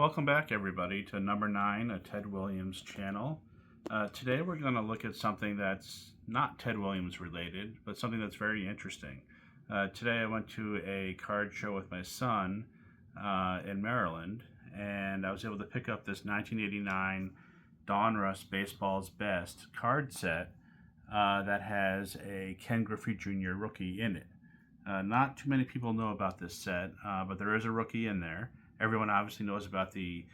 Welcome back, everybody, to number 9, a Ted Williams channel. Today we're going to look at something that's not Ted Williams related, but something that's very interesting. Today I went to a card show with my son in Maryland, and I was able to pick up this 1989 Donruss Baseball's Best card set that has a Ken Griffey Jr. rookie in it. Not too many people know about this set, but there is a rookie in there. Everyone obviously knows about the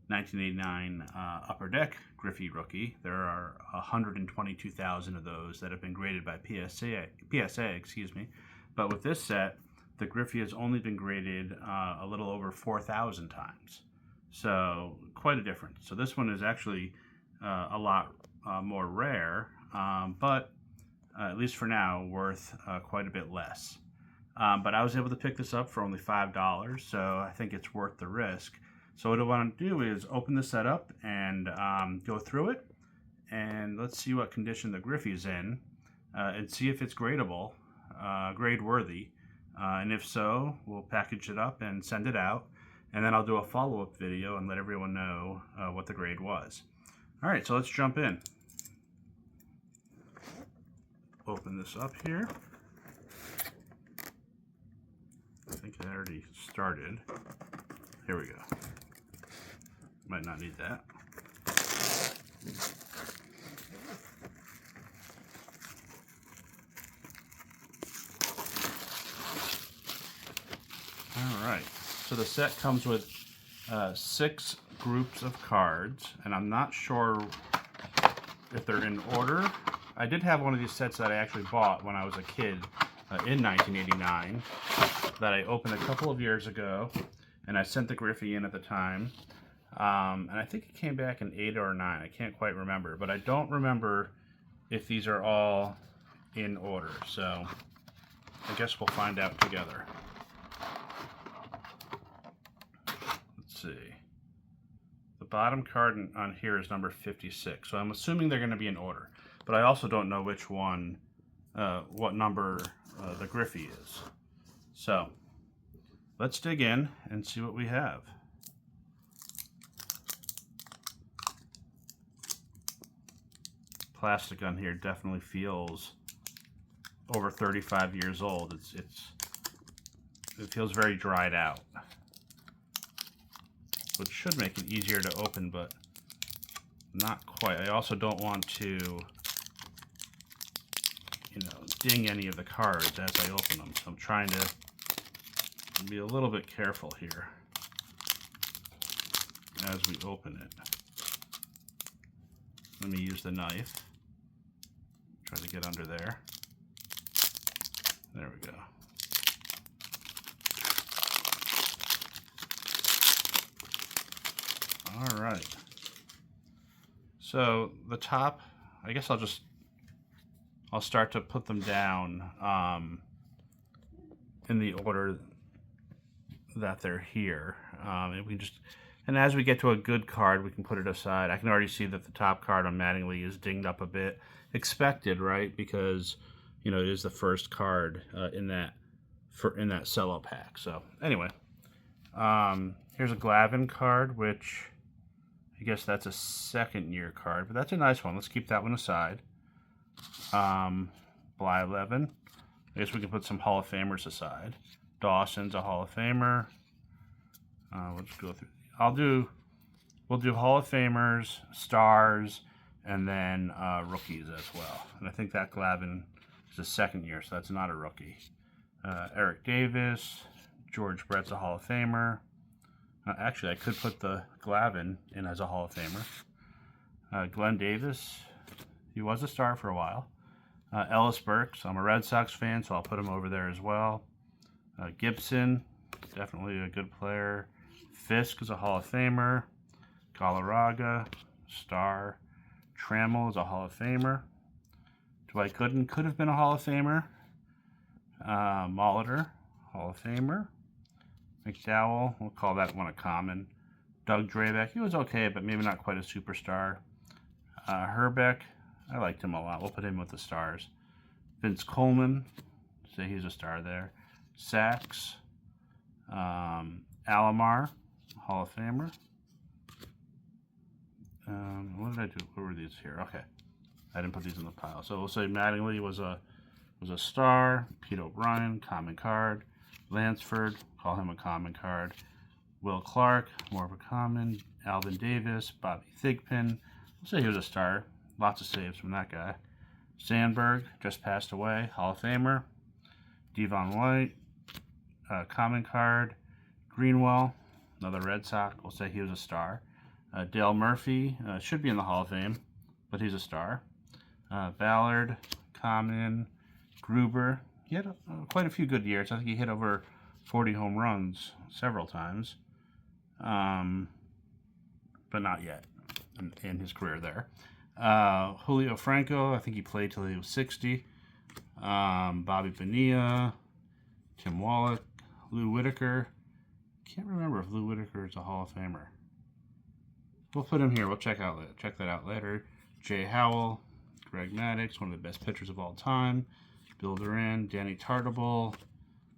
1989 Upper Deck Griffey rookie. There are 122,000 of those that have been graded by PSA, But with this set, the Griffey has only been graded a little over 4,000 times. So quite a difference. So this one is actually a lot more rare, but at least for now, worth quite a bit less. But I was able to pick this up for only $5, so I think it's worth the risk. So what I want to do is open the set up and go through it, and let's see what condition the Griffey's in, and see if it's gradable, grade worthy, and if so, we'll package it up and send it out, and then I'll do a follow-up video and let everyone know what the grade was. All right, so let's jump in. Open this up here. I think I already started. Here we go. Might not need that. Alright, so the set comes with 6 groups of cards, and I'm not sure if they're in order. I did have one of these sets that I actually bought when I was a kid in 1989 that I opened a couple of years ago, and I sent the Griffey in at the time, and I think it came back in 8 or 9. I can't quite remember, but I don't remember if these are all in order, so I guess we'll find out together. Let's see. The bottom card on here is number 56, so I'm assuming they're going to be in order, but I also don't know which one, what number the Griffey is. So let's dig in and see what we have. Plastic on here definitely feels over 35 years old. It feels very dried out, which should make it easier to open, but not quite. I also don't want to, ding any of the cards as I open them, so I'm trying to be a little bit careful here as we open it. Let me use the knife. Try to get under there. There we go. All right. So the top, I guess I'll start to put them down in the order that they're here. And as we get to a good card, we can put it aside. I can already see that the top card on Mattingly is dinged up a bit. Expected, right? Because it is the first card in that cello pack. So anyway, here's a Glavine card, which I guess that's a second-year card, but that's a nice one. Let's keep that one aside. Bly 11. I guess we can put some Hall of Famers aside. Dawson's a Hall of Famer. We'll just go through. We'll do Hall of Famers, stars, and then rookies as well. And I think that Glavine is a second year, so that's not a rookie. Eric Davis, George Brett's a Hall of Famer. Actually, I could put the Glavine in as a Hall of Famer. Glenn Davis, he was a star for a while. Ellis Burks, I'm a Red Sox fan, so I'll put him over there as well. Gibson, definitely a good player. Fisk is a Hall of Famer. Galarraga, star. Trammell is a Hall of Famer. Dwight Gooden could have been a Hall of Famer. Molitor, Hall of Famer. McDowell, we'll call that one a common. Doug Drabek, he was okay, but maybe not quite a superstar. Herbeck, I liked him a lot. We'll put him with the stars. Vince Coleman, say he's a star there. Sachs, Alomar, Hall of Famer. What did I do? What were these here? Okay, I didn't put these in the pile. So we'll say Mattingly was a star. Pete O'Brien, common card. Lansford, call him a common card. Will Clark, more of a common. Alvin Davis, Bobby Thigpen. We'll say he was a star. Lots of saves from that guy. Sandberg, just passed away, Hall of Famer. Devon White, common card. Greenwell, another Red Sox. We'll say he was a star. Dale Murphy, should be in the Hall of Fame, but he's a star. Ballard, common. Gruber, he had quite a few good years. I think he hit over 40 home runs several times, but not yet in his career there. Julio Franco, I think he played till he was 60. Bobby Bonilla, Tim Wallach, Lou Whitaker. Can't remember if Lou Whitaker is a Hall of Famer. We'll put him here. We'll check that out later. Jay Howell, Greg Maddux, one of the best pitchers of all time. Bill Duran, Danny Tartabull,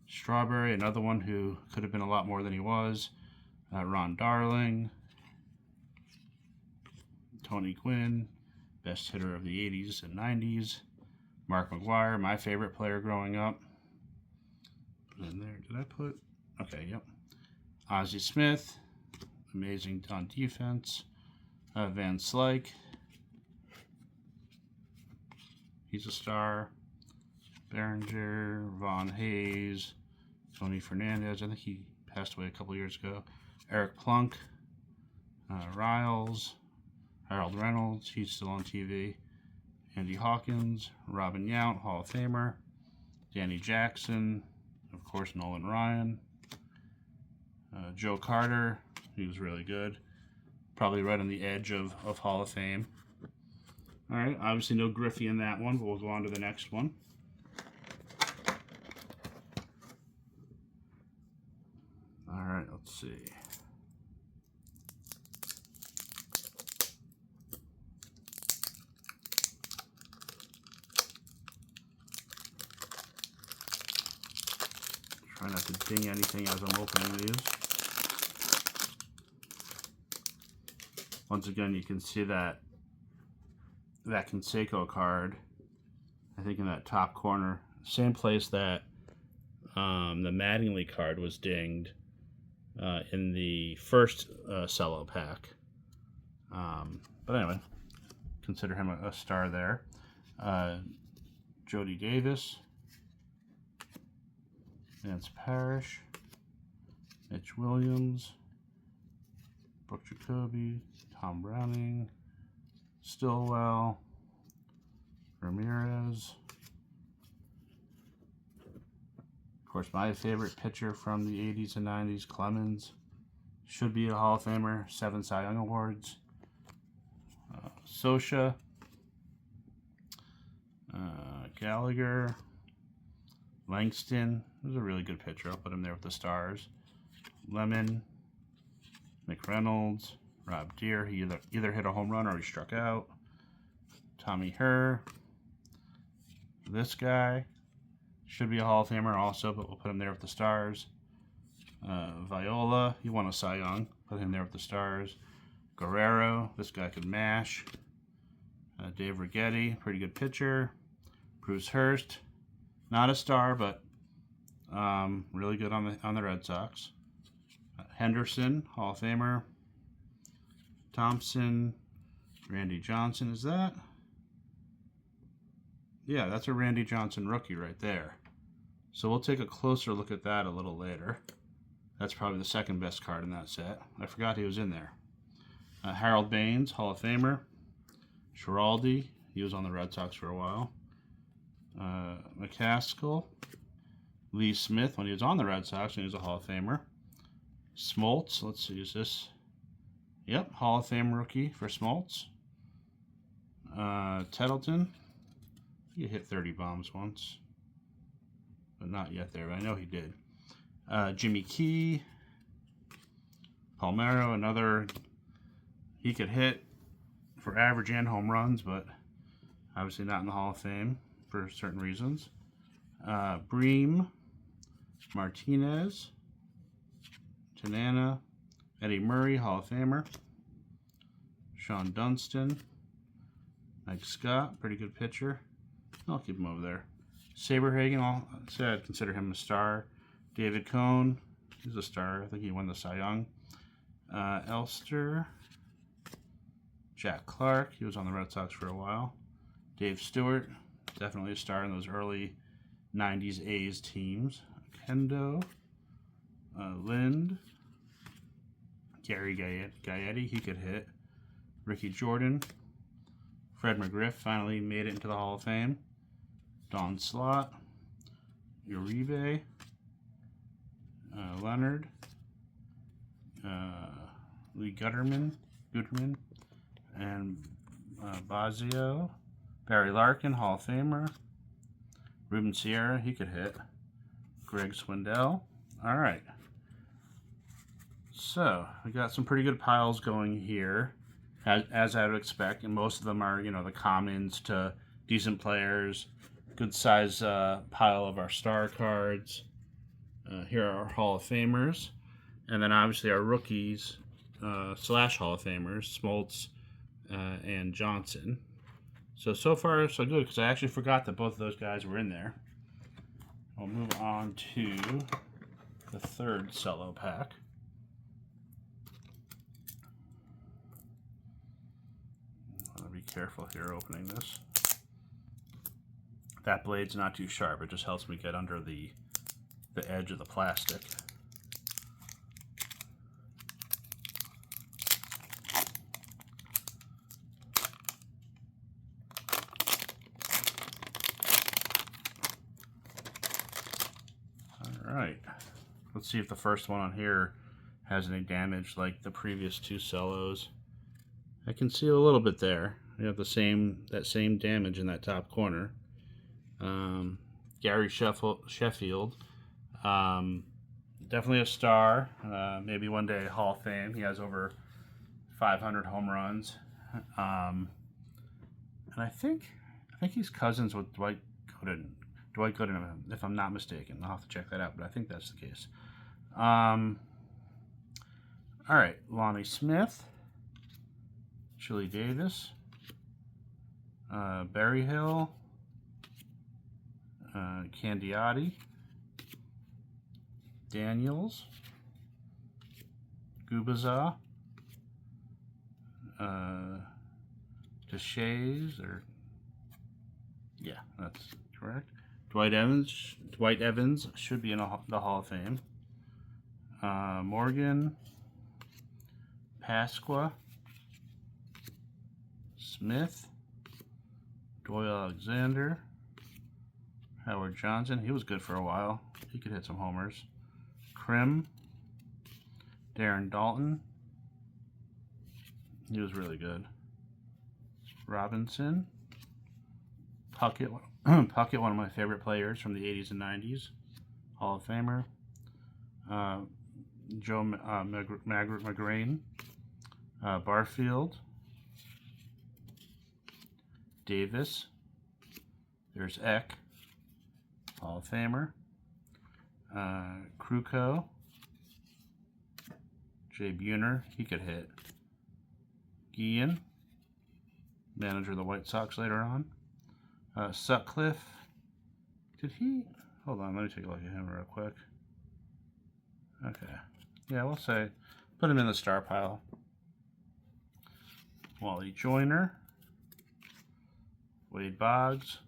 Strawberry, another one who could have been a lot more than he was. Ron Darling, Tony Gwynn, best hitter of the 80s and 90s. Mark McGwire, my favorite player growing up. Put in there. Did I put? Okay, yep. Ozzie Smith, amazing on defense. Van Slyke, he's a star. Behringer, Vaughn Hayes, Tony Fernandez. I think he passed away a couple years ago. Eric Plunk, Riles, Harold Reynolds, he's still on TV. Andy Hawkins, Robin Yount, Hall of Famer. Danny Jackson, of course, Nolan Ryan. Joe Carter, he was really good. Probably right on the edge of Hall of Fame. All right, obviously no Griffey in that one, but we'll go on to the next one. All right, let's see. Try not to ding anything as I'm opening these. Once again, you can see that Canseco card, I think in that top corner, same place that the Mattingly card was dinged in the first cello pack. But anyway, consider him a star there. Jody Davis, Vance Parrish, Mitch Williams, Brooke Jacoby, Tom Browning, Stillwell, Ramirez. Of course, my favorite pitcher from the 80s and 90s, Clemens. Should be a Hall of Famer, 7 Cy Young Awards. Sosha, Gallagher, Langston. He was a really good pitcher. I'll put him there with the stars. Lemon, McReynolds, Rob Deere. He either hit a home run or he struck out. Tommy Herr. This guy should be a Hall of Famer also, but we'll put him there with the stars. Viola, he won a Cy Young. Put him there with the stars. Guerrero, this guy could mash. Dave Righetti, pretty good pitcher. Bruce Hurst, not a star, but really good on the Red Sox. Henderson, Hall of Famer. Thompson, Randy Johnson, is that? Yeah, that's a Randy Johnson rookie right there. So we'll take a closer look at that a little later. That's probably the second best card in that set. I forgot he was in there. Harold Baines, Hall of Famer. Schiraldi, he was on the Red Sox for a while. McCaskill. Lee Smith, when he was on the Red Sox, and he was a Hall of Famer. Smoltz, let's see, is this? Yep, Hall of Fame rookie for Smoltz. Tettleton, he hit 30 bombs once, but not yet there, but I know he did. Jimmy Key. Palmeiro, another, he could hit for average and home runs, but obviously not in the Hall of Fame for certain reasons. Bream, Martinez, Tanana, Eddie Murray, Hall of Famer. Sean Dunston. Mike Scott, pretty good pitcher. I'll keep him over there. Saberhagen, I'll say I'd consider him a star. David Cohn, he's a star. I think he won the Cy Young. Elster. Jack Clark, he was on the Red Sox for a while. Dave Stewart, definitely a star in those early 90s A's teams. Kendo. Lind. Gary Gaetti, he could hit. Ricky Jordan. Fred McGriff finally made it into the Hall of Fame. Don Slott. Uribe. Leonard. Lee Guterman. And Bazio. Barry Larkin, Hall of Famer. Ruben Sierra, he could hit. Greg Swindell. All right. So, we got some pretty good piles going here, as I would expect, and most of them are, the commons to decent players. Good size pile of our star cards. Here are our Hall of Famers, and then obviously our rookies / Hall of Famers, Smoltz and Johnson. So far so good, because I actually forgot that both of those guys were in there. We'll move on to the third cello pack. Be careful here opening this. That blade's not too sharp. It just helps me get under the edge of the plastic. All right. Let's see if the first one on here has any damage like the previous two cellos. I can see a little bit there. We have that same damage in that top corner. Gary Sheffield, definitely a star. Maybe one day Hall of Fame. He has over 500 home runs, and I think he's cousins with Dwight Gooden. If I'm not mistaken. I'll have to check that out, but I think that's the case. All right, Lonnie Smith. Chili Davis, Berryhill, Candiotti, Daniels, Gubaza, Deshays, yeah, that's correct. Dwight Evans should be in the Hall of Fame. Morgan, Pasqua, Smith, Doyle Alexander, Howard Johnson. He was good for a while. He could hit some homers. Krim, Darren Dalton. He was really good. Robinson, Puckett, one of my favorite players from the 80s and 90s. Hall of Famer. Joe McGrain, Barfield, Davis. There's Eck, Hall of Famer. Kruko, Jay Buhner, he could hit. Guillen, manager of the White Sox later on. Sutcliffe, did he? Hold on, let me take a look at him real quick. Okay, yeah, we'll say put him in the star pile. Wally Joyner, Wade Boggs.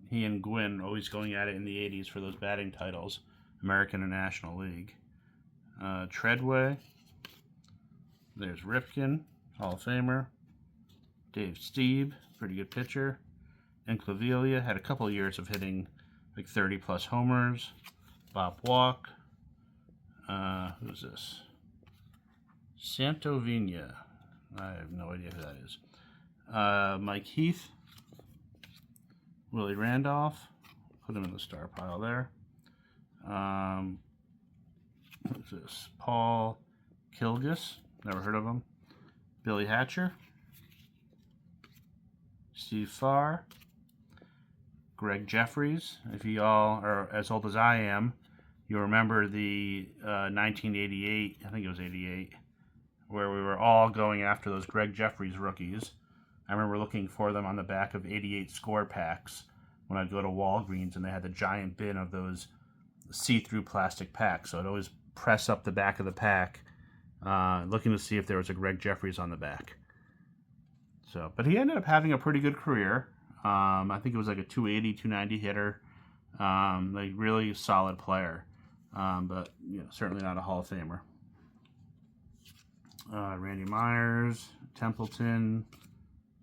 He and Gwynn always going at it in the 80s for those batting titles, American and National League. Treadway. There's Ripken, Hall of Famer. Dave Stieb, pretty good pitcher. And Clavelia had a couple of years of hitting like 30-plus homers. Bob Walk. Who's this? Santo Vina. I have no idea who that is. Mike Heath. Willie Randolph. Put him in the star pile there. Who's this? Paul Kilgus. Never heard of him. Billy Hatcher. Steve Farr. Greg Jeffries. If you all are as old as I am, you remember the 1988, I think it was 88, where we were all going after those Greg Jeffries rookies. I remember looking for them on the back of 88 score packs when I'd go to Walgreens, and they had the giant bin of those see-through plastic packs. So I'd always press up the back of the pack, looking to see if there was a Greg Jeffries on the back. So, but he ended up having a pretty good career. I think it was like a 280, 290 hitter. Like really solid player, but certainly not a Hall of Famer. Randy Myers, Templeton,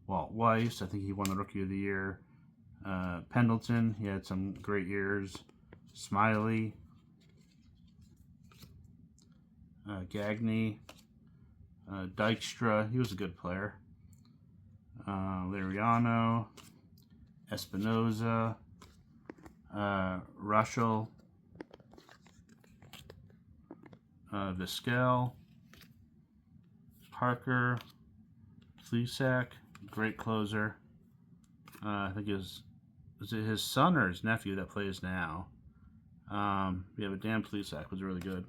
Walt Weiss. I think he won the Rookie of the Year. Pendleton, he had some great years. Smiley, Gagne, Dykstra, he was a good player. Liriano, Espinoza, Russell, Vizquel, Parker, Plesac, great closer. I think is it his son or his nephew that plays now? Yeah, but Dan Plesac was really good.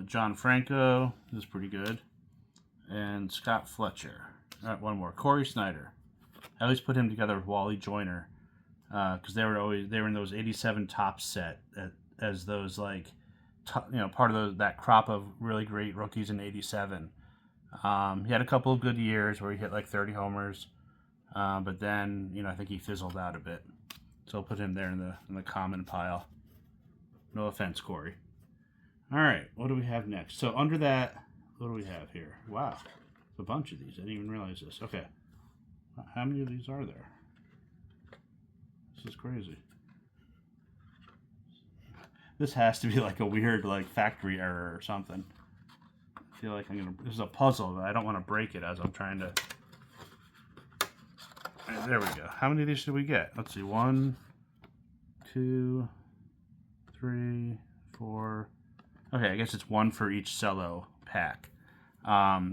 John Franco was pretty good, and Scott Fletcher. All right, one more. Corey Snyder. I always put him together with Wally Joyner because they were in those 87 top set as those like part of that crop of really great rookies in 87. He had a couple of good years where he hit like 30 homers, but then I think he fizzled out a bit. So I'll put him there in the common pile. No offense, Corey. All right, what do we have next? So under that, what do we have here? Wow, a bunch of these. I didn't even realize this. Okay, how many of these are there? This is crazy. This has to be like a weird like factory error or something. I feel like this is a puzzle, but I don't want to break it as I'm trying to. Right, there we go. How many of these did we get? Let's see. 1, 2, 3, 4. Okay, I guess it's one for each cello pack.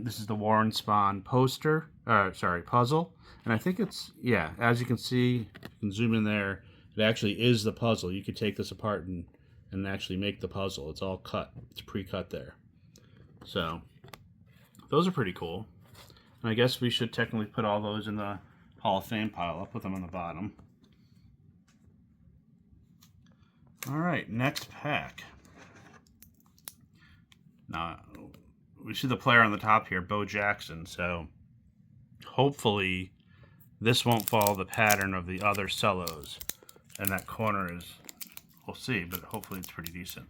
This is the Warren Spahn puzzle. And I think it's, as you can see, you can zoom in there. It actually is the puzzle. You could take this apart and actually make the puzzle. It's all cut. It's pre-cut there. So, those are pretty cool. And I guess we should technically put all those in the Hall of Fame pile. I'll put them on the bottom. All right, next pack. Now, we see the player on the top here, Bo Jackson. So, hopefully, this won't follow the pattern of the other cellos. And that corner is, we'll see, but hopefully it's pretty decent.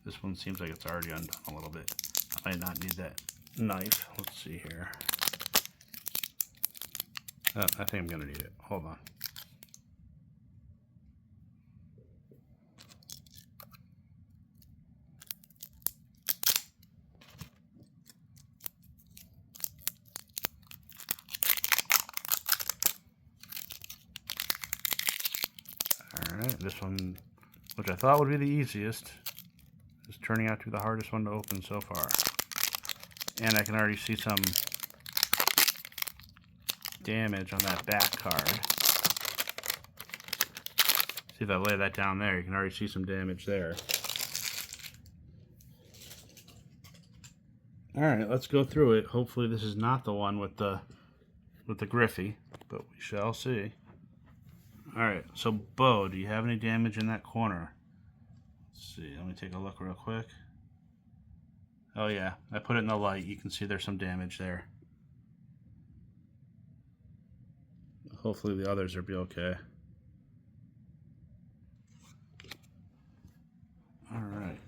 This one seems like it's already undone a little bit. I might not need that knife. Let's see here. Oh, I think I'm going to need it. Hold on. Alright, this one, which I thought would be the easiest, is turning out to be the hardest one to open so far. And I can already see some damage on that back card. See if I lay that down there, you can already see some damage there. Alright, let's go through it. Hopefully this is not the one with the Griffey, but we shall see. Alright, so Bo, do you have any damage in that corner? Let's see, let me take a look real quick. Oh yeah, I put it in the light. You can see there's some damage there. Hopefully the others will be okay. Alright.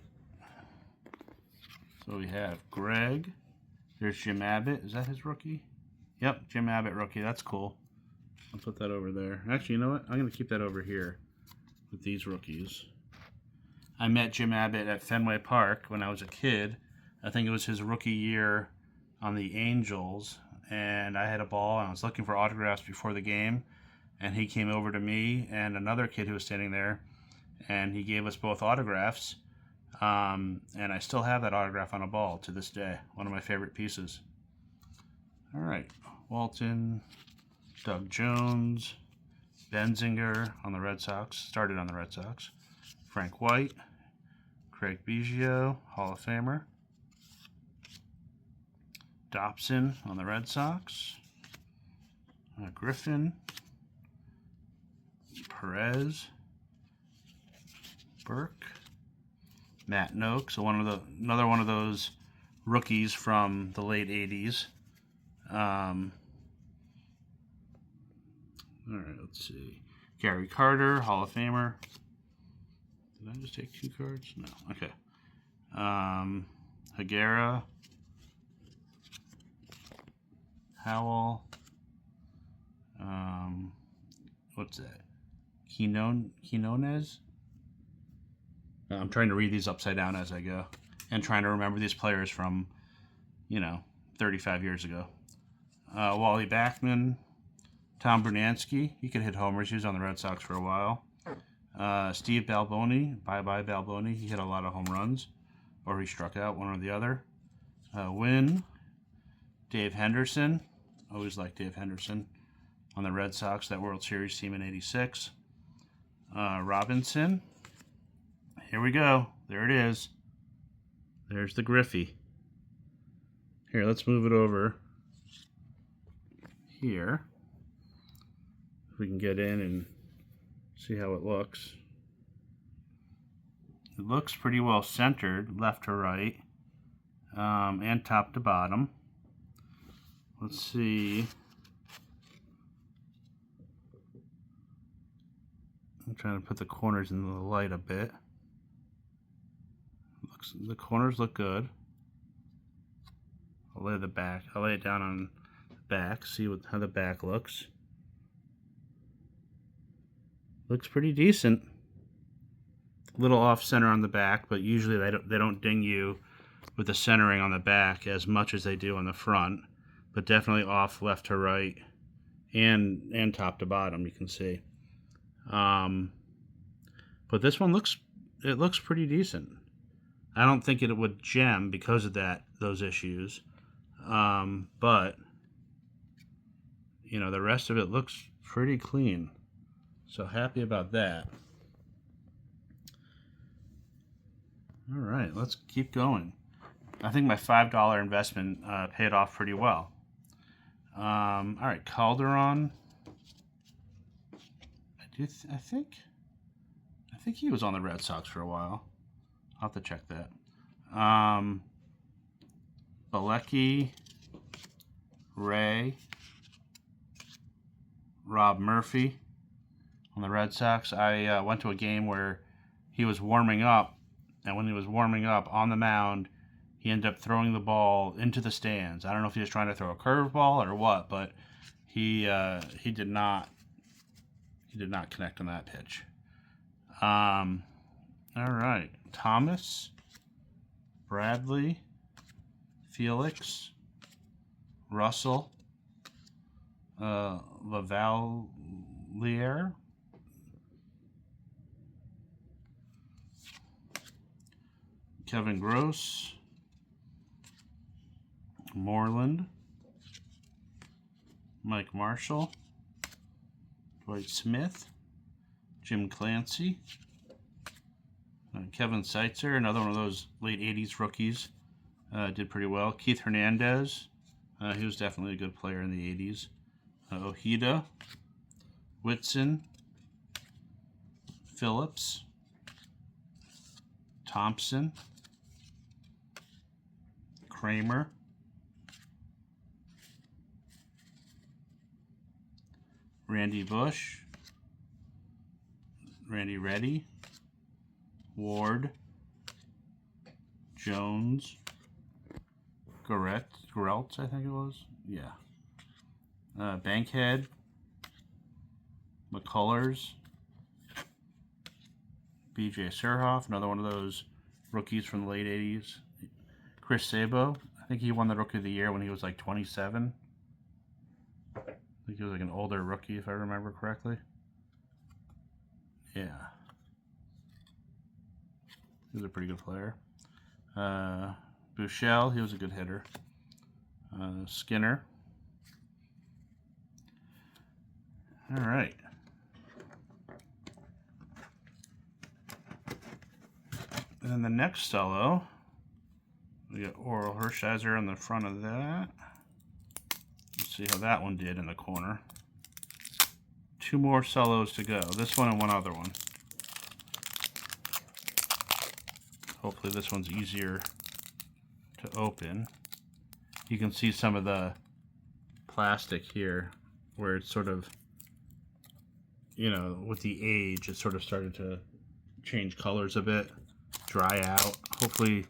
So we have Greg. There's Jim Abbott. Is that his rookie? Yep, Jim Abbott rookie. That's cool. I'll put that over there. Actually, you know what? I'm going to keep that over here with these rookies. I met Jim Abbott at Fenway Park when I was a kid. I think it was his rookie year on the Angels, and I had a ball, and I was looking for autographs before the game, and he came over to me and another kid who was standing there, and he gave us both autographs, and I still have that autograph on a ball to this day. One of my favorite pieces. All right, Walton, Doug Jones, Benzinger on the Red Sox, started on the Red Sox. Frank White, Craig Biggio, Hall of Famer. Dobson on the Red Sox. Griffin, Perez, Burke, Matt Noak. So another one of those rookies from the late '80s. All right, let's see. Gary Carter, Hall of Famer. Did I just take 2 cards? No. Okay. Higuera, Howell. What's that? Quinones? I'm trying to read these upside down as I go, and trying to remember these players from, 35 years ago. Wally Backman, Tom Brunansky. He could hit homers. He was on the Red Sox for a while. Steve Balboni, bye-bye Balboni. He hit a lot of home runs, or he struck out, one or the other. Wynn, Dave Henderson. Always liked Dave Henderson on the Red Sox, that World Series team in '86. Robinson. Here we go. There it is. There's the Griffey. Here, let's move it over here. If we can get in and see how it looks. It looks pretty well centered, left to right, and top to bottom. Let's see. I'm trying to put the corners into the light a bit. The corners look good. I'll lay it down on the back, see how the back looks. Looks pretty decent. A little off center on the back, but usually they don't ding you with the centering on the back as much as they do on the front. But definitely off left to right and top to bottom, you can see. But this one looks pretty decent. I don't think it would gem because of those issues. But the rest of it looks pretty clean. So happy about that. All right, let's keep going. I think my $5 investment paid off pretty well. All right, Calderon. I think he was on the Red Sox for a while. I'll have to check that. Balecki, Ray, Rob Murphy on the Red Sox. I went to a game where he was warming up, and when he was warming up on the mound, he ended up throwing the ball into the stands. I don't know if he was trying to throw a curveball or what, but he did not connect on that pitch. All right, Thomas, Bradley, Felix, Russell, Lavalier, Kevin Gross, Moreland, Mike Marshall, Dwight Smith, Jim Clancy, Kevin Seitzer, another one of those late '80s rookies, did pretty well. Keith Hernandez, he was definitely a good player in the '80s. Ojeda, Whitson, Phillips, Thompson, Kramer, Randy Bush, Randy Reddy, Ward, Jones, Garrett, I think it was. Yeah. Bankhead, McCullers, B.J. Surhoff, another one of those rookies from the late '80s. Chris Sabo, I think he won the Rookie of the Year when he was like 27. I think he was like an older rookie, if I remember correctly. Yeah. He was a pretty good player. Buechele, he was a good hitter. Skinner. All right. And then the next cello, we got Oral Hershiser on the front of that. Let's see how that one did in the corner. 2 more cellos to go. This one and one other one. Hopefully this one's easier to open. You can see some of the plastic here where it's sort of, you know, with the age, it sort of started to change colors a bit, dry out. Hopefully,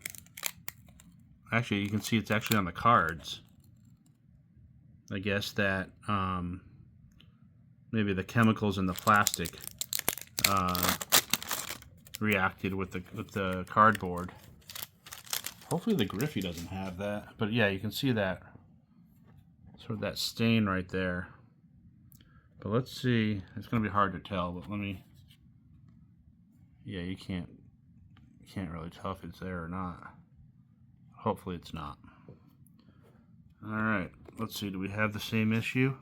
actually, you can see it's actually on the cards. I guess that maybe the chemicals in the plastic reacted with the cardboard. Hopefully the Griffey doesn't have that, but yeah, you can see that sort of that stain right there. But let's see. It's going to be hard to tell, but let me. Yeah, you can't really tell if it's there or not. Hopefully it's not. All right, let's see. Do we have the same issue?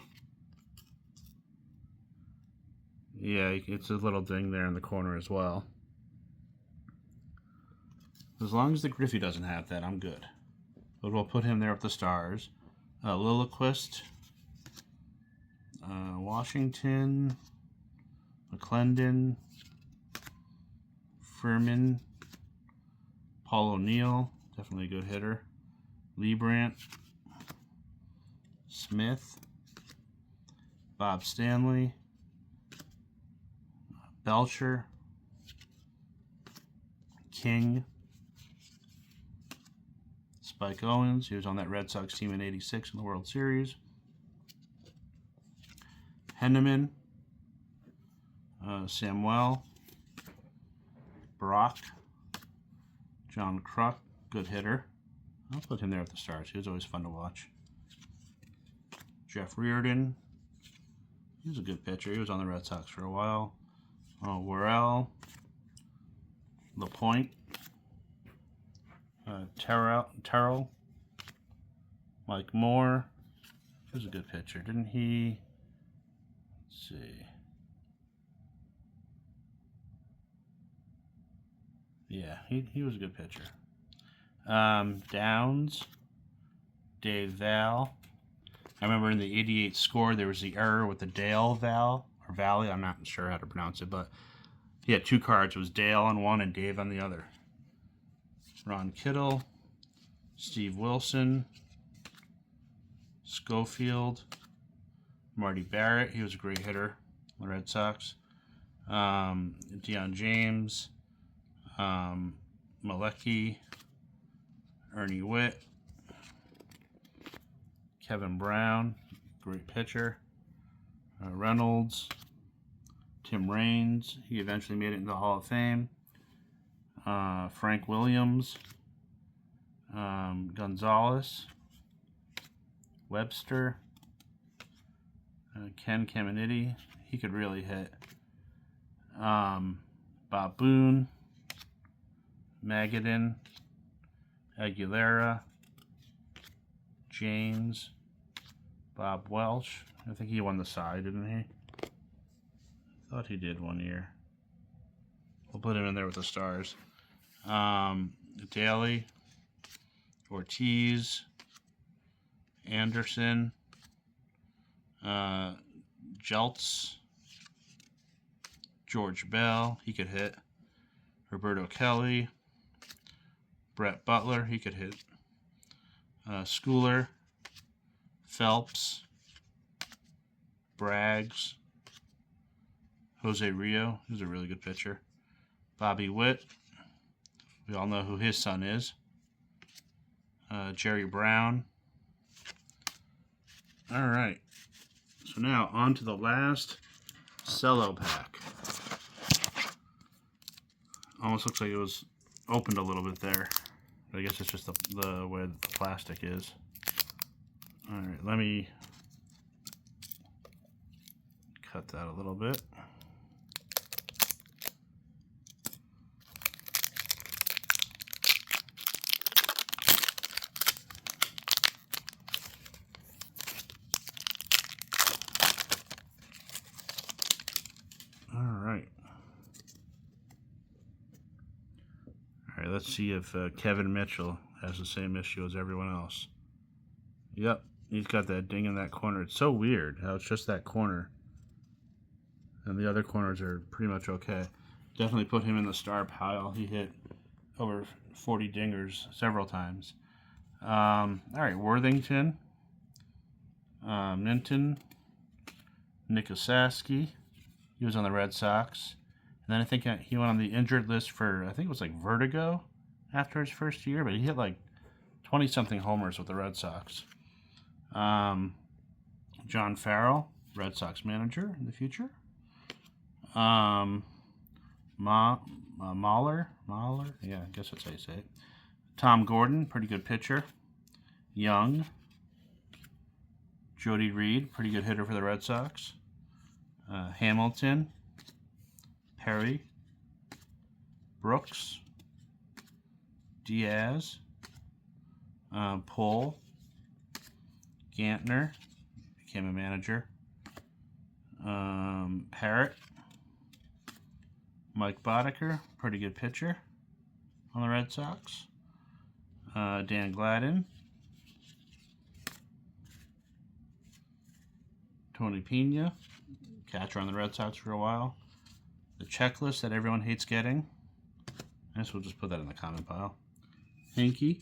Yeah, it's a little ding there in the corner as well. As long as the Griffey doesn't have that, I'm good. But we'll put him there with the stars. Lilliquist, Washington, McClendon, Furman, Paul O'Neill, definitely a good hitter, Leibrandt, Smith, Bob Stanley, Belcher, King, Spike Owens, he was on that Red Sox team in '86 in the World Series, Henneman, Samuel, Brock, John Kruk, good hitter. I'll put him there at the stars. He was always fun to watch. Jeff Reardon, he was a good pitcher. He was on the Red Sox for a while. Worrell, LaPointe, Terrell, Mike Moore. He was a good pitcher, didn't he? Let's see. Yeah, he was a good pitcher. Downs, Dave Val. I remember in the '88 score there was the error with the Dale Val or Valley. I'm not sure how to pronounce it, but he had 2 cards. It was Dale on one and Dave on the other. Ron Kittle, Steve Wilson, Schofield, Marty Barrett. He was a great hitter on the Red Sox. Deion James, Malecki, Ernie Witt, Kevin Brown, great pitcher. Reynolds, Tim Raines, he eventually made it into the Hall of Fame. Frank Williams, Gonzalez, Webster, Ken Caminiti, he could really hit. Bob Boone, Magadan, Aguilera, James, Bob Welch. I think he won the side, didn't he? I thought he did one year. We'll put him in there with the stars. Daly, Ortiz, Anderson, Jeltz, George Bell, he could hit. Roberto Kelly, Brett Butler, he could hit. Schooler, Phelps, Braggs, Jose Rio, who's a really good pitcher. Bobby Witt, we all know who his son is. Jerry Brown. All right, so now on to the last cello pack. Almost looks like it was opened a little bit there. But I guess it's just the way the plastic is. All right, let me cut that a little bit. let's see if Kevin Mitchell has the same issue as everyone else. Yep, he's got that ding in that corner. It's so weird how it's just that corner. And the other corners are pretty much okay. Definitely put him in the star pile. He hit over 40 dingers several times. All right, Worthington, Minton, Nick Osaski. He was on the Red Sox. And then I think he went on the injured list for, I think it was like vertigo after his first year, but he hit like 20-something homers with the Red Sox. John Farrell, Red Sox manager in the future. Mahler, yeah, I guess that's how you say it. Tom Gordon, pretty good pitcher. Young. Jody Reed, pretty good hitter for the Red Sox. Hamilton. Perry. Brooks. Diaz. Pohl. Gantner, became a manager. Parrott. Mike Boddicker, pretty good pitcher on the Red Sox. Dan Gladden. Tony Pena, catcher on the Red Sox for a while. The checklist that everyone hates getting. I guess we'll just put that in the comment pile. Hinkie.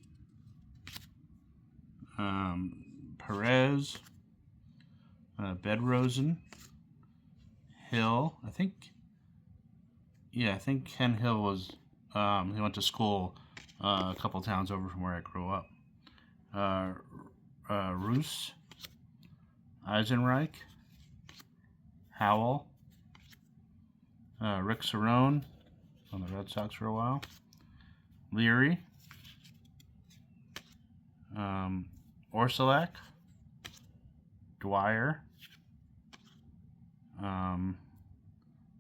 Perez. Bedrosen. Hill. I think Ken Hill was, he went to school a couple towns over from where I grew up. Roos. Eisenreich. Howell. Rick Cerrone on the Red Sox for a while. Leary. Orsulak. Dwyer.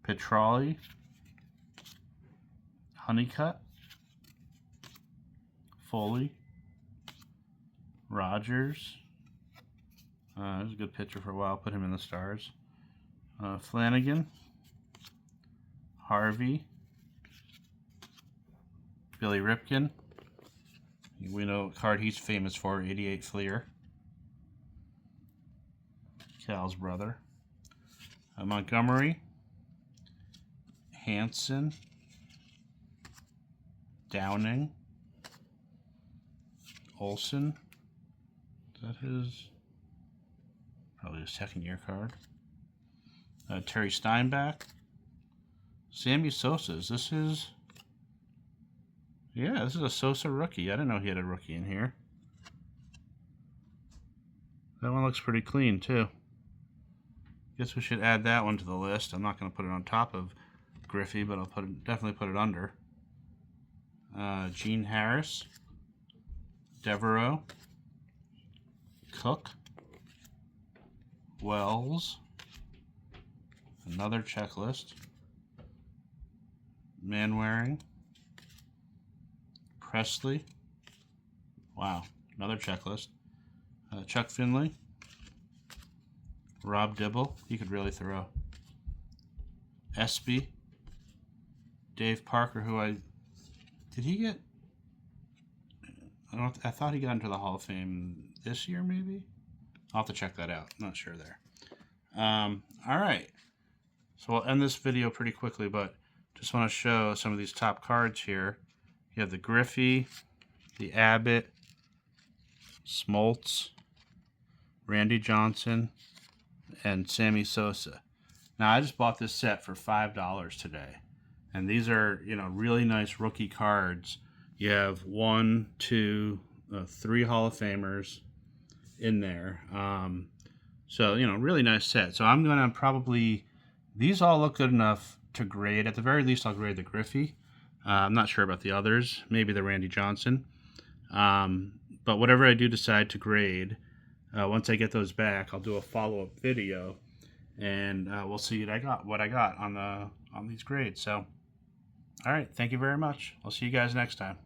Petrali. Honeycutt. Foley. Rogers. He was a good pitcher for a while. Put him in the stars. Flanagan. Harvey. Billy Ripken. We know what card he's famous for, 88 Fleer. Cal's brother. Montgomery. Hanson. Downing. Olson. Is that his? Probably his second year card. Terry Steinbach. Sammy Sosa. Is this his? Yeah, this is a Sosa rookie. I didn't know he had a rookie in here. That one looks pretty clean, too. Guess we should add that one to the list. I'm not going to put it on top of Griffey, but I'll definitely put it under. Gene Harris. Devereaux. Cook. Wells. Another checklist. Manwaring. Presley. Wow, another checklist. Chuck Finley. Rob Dibble. He could really throw. Espy. Dave Parker, did he get? I thought he got into the Hall of Fame this year, maybe. I'll have to check that out. I'm not sure there. All right. So we'll end this video pretty quickly, but just want to show some of these top cards here. You have the Griffey, the Abbott, Smoltz, Randy Johnson, and Sammy Sosa. Now, I just bought this set for $5 today. And these are, really nice rookie cards. You have 1, 2, 3 Hall of Famers in there. So, really nice set. So I'm going to probably, these all look good enough to grade. At the very least, I'll grade the Griffey. I'm not sure about the others. Maybe the Randy Johnson. But whatever I do decide to grade, once I get those back, I'll do a follow-up video. And we'll see what I got on these grades. So, all right. Thank you very much. I'll see you guys next time.